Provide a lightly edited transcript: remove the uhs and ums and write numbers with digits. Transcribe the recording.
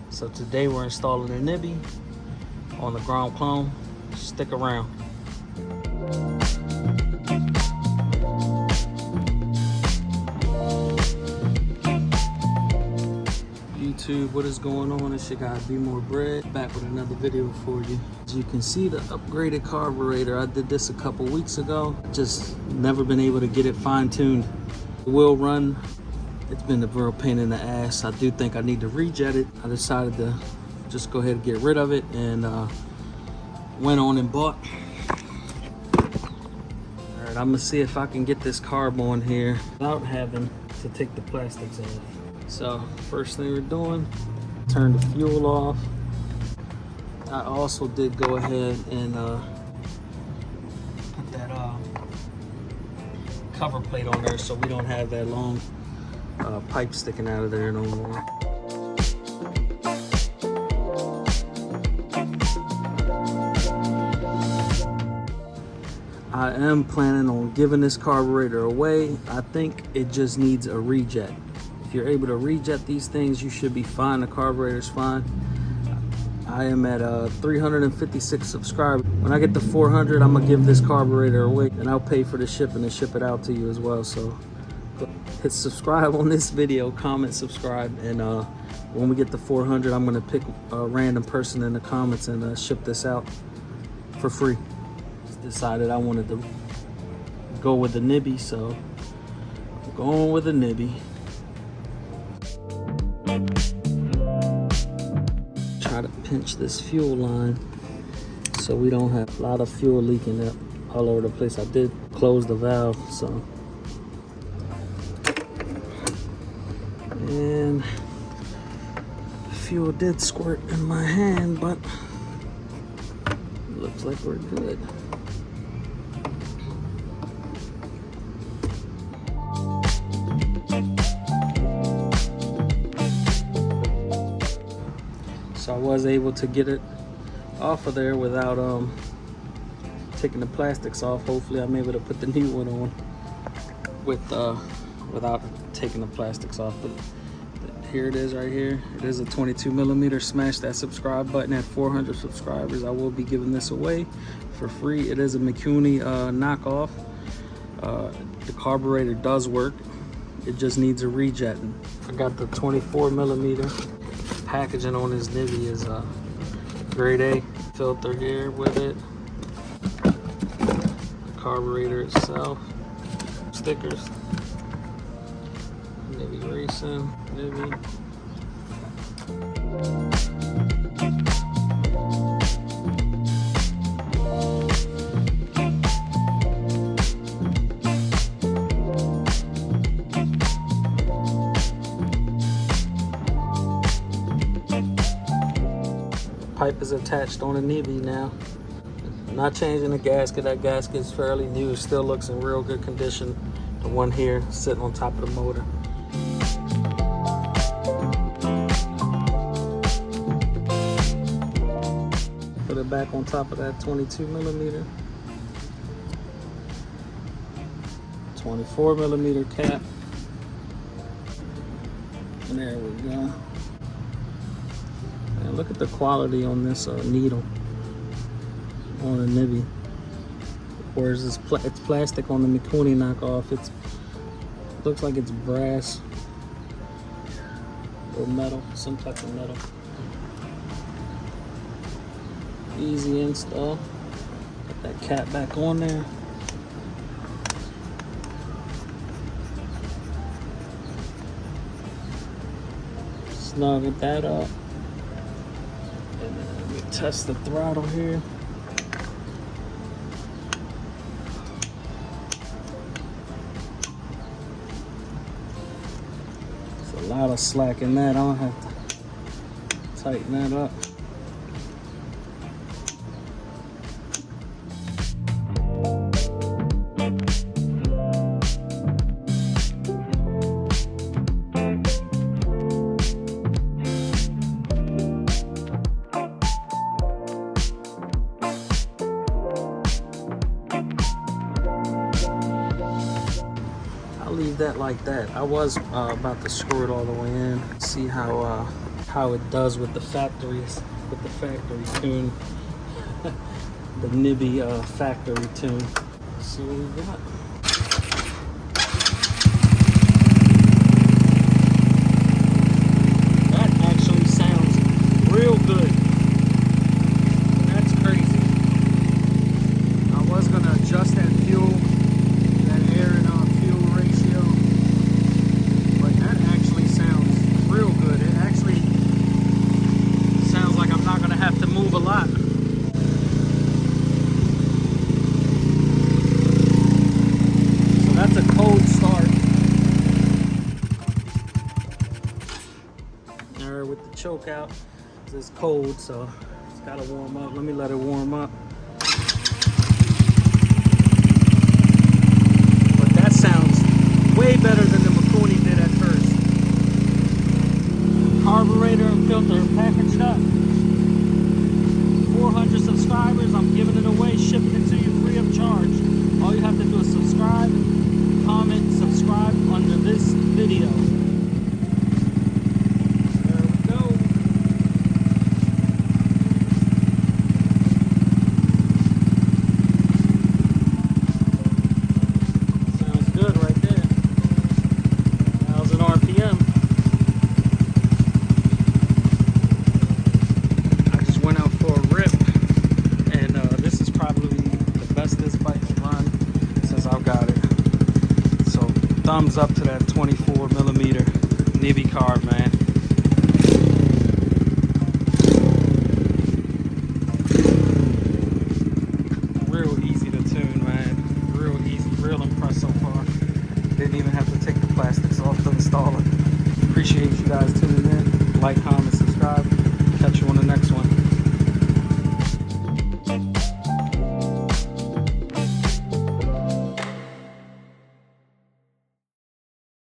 So today we're installing a Nibbi on the Grom clone. Stick around. YouTube, what is going on? It's your guy Be More Bread, back with another video for you. As you can see, the upgraded carburetor, I did this a couple weeks ago. Just never been able to get it fine-tuned. It will run. It's been a real pain in the ass. I do think I need to rejet it. I decided to just go ahead and get rid of it, and went on and bought. All right, I'm gonna see if I can get this carb on here without having to take the plastics off. So first thing we're doing, turn the fuel off. I also did go ahead and put that cover plate on there so we don't have that long pipe sticking out of there no more. I am planning on giving this carburetor away. I think it just needs a rejet. If you're able to rejet these things, you should be fine. The carburetor's fine. I am at 356 subscribers. When I get to 400, I'm gonna give this carburetor away, and I'll pay for the shipping and ship it out to you as well. So hit subscribe on this video, comment, subscribe, and when we get to 400, I'm gonna pick a random person in the comments and ship this out for free. Just decided I wanted to go with the Nibbi, so I'm going with the Nibbi. Try to pinch this fuel line so we don't have a lot of fuel leaking up all over the place. I did close the valve, so. And fuel did squirt in my hand, but looks like we're good. So I was able to get it off of there without taking the plastics off. Hopefully I'm able to put the new one on without taking the plastics off. But here it is right here. It is a 22 millimeter. Smash that subscribe button at 400 subscribers. I will be giving this away for free. It is a McCuney knockoff. The carburetor does work. It just needs a rejetting. I got the 24 millimeter. Packaging on this Nibbi is grade A. Filter here with it. The carburetor itself. Stickers. Nibbi Racing. Nibbi. Pipe is attached on the Nibbi now. I'm not changing the gasket. That gasket is fairly new. It still looks in real good condition. The one here sitting on top of the motor. Put it back on top of that 22 millimeter. 24 millimeter cap. And there we go. And look at the quality on this needle on the Nibbi. Whereas it's plastic on the McCuney knockoff. It looks like it's brass or metal, some type of metal. Easy install. Put that cap back on there. Snug that up. And then we test the throttle here. There's a lot of slack in that. I'll have to tighten that up. leave that like that. I was about to screw it all the way in, see how how it does with the factory tune. The Nibbi factory tune. Let's see what we got. That actually sounds real good. That's crazy. I was gonna adjust that fuel, that air and fuel ratio, but that actually sounds real good. It actually sounds like I'm not gonna have to move a lot. That's a cold start. Alright, with the choke out, it's cold, so it's gotta warm up. Let me let it warm up. But that sounds way better than the Makuni did at first. Carburetor and filter packaged up. 400 subscribers, I'm giving it away, shipping it to you free of charge. All you have to do is subscribe, comment, subscribe under this video. There we go. Sounds good right there. 1,000 RPM. I just went out for a rip, and this is probably the best this bike's run since I've got it. Thumbs up to that 24mm Nibbi carb, man.